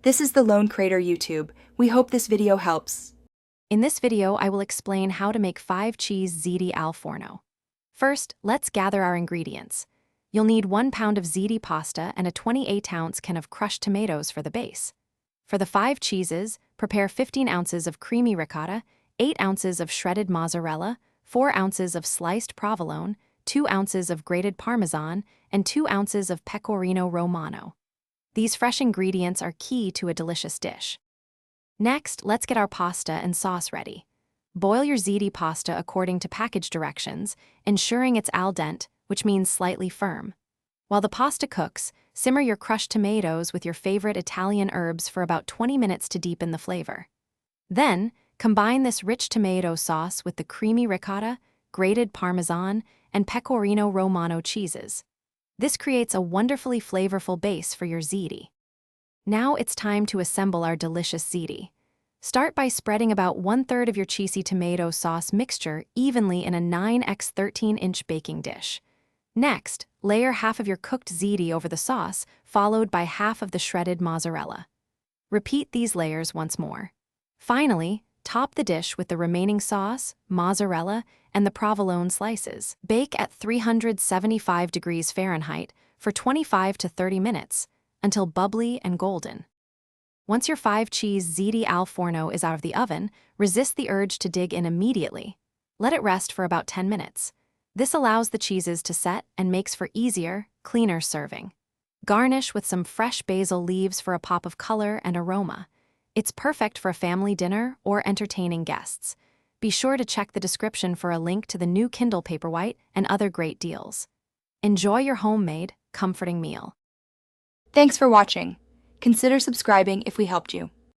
This is the Lone Crater YouTube. We hope this video helps. In this video, I will explain how to make 5-cheese Ziti Al Forno. First, let's gather our ingredients. You'll need 1 pound of ziti pasta and a 28-ounce can of crushed tomatoes for the base. For the 5 cheeses, prepare 15 ounces of creamy ricotta, 8 ounces of shredded mozzarella, 4 ounces of sliced provolone, 2 ounces of grated parmesan, and 2 ounces of pecorino romano. These fresh ingredients are key to a delicious dish. Next, let's get our pasta and sauce ready. Boil your ziti pasta according to package directions, ensuring it's al dente, which means slightly firm. While the pasta cooks, simmer your crushed tomatoes with your favorite Italian herbs for about 20 minutes to deepen the flavor. Then, combine this rich tomato sauce with the creamy ricotta, grated parmesan, and pecorino romano cheeses. This creates a wonderfully flavorful base for your ziti. Now it's time to assemble our delicious ziti. Start by spreading about 1/3 of your cheesy tomato sauce mixture evenly in a 9x13-inch baking dish. Next, layer half of your cooked ziti over the sauce, followed by half of the shredded mozzarella. Repeat these layers once more. Finally, top the dish with the remaining sauce, mozzarella, and the provolone slices. Bake at 375 degrees Fahrenheit for 25 to 30 minutes until bubbly and golden. Once your 5-cheese Ziti Al Forno is out of the oven, resist the urge to dig in immediately. Let it rest for about 10 minutes. This allows the cheeses to set and makes for easier, cleaner serving. Garnish with some fresh basil leaves for a pop of color and aroma. It's perfect for a family dinner or entertaining guests. Be sure to check the description for a link to the new Kindle Paperwhite and other great deals. Enjoy your homemade, comforting meal. Thanks for watching. Consider subscribing if we helped you.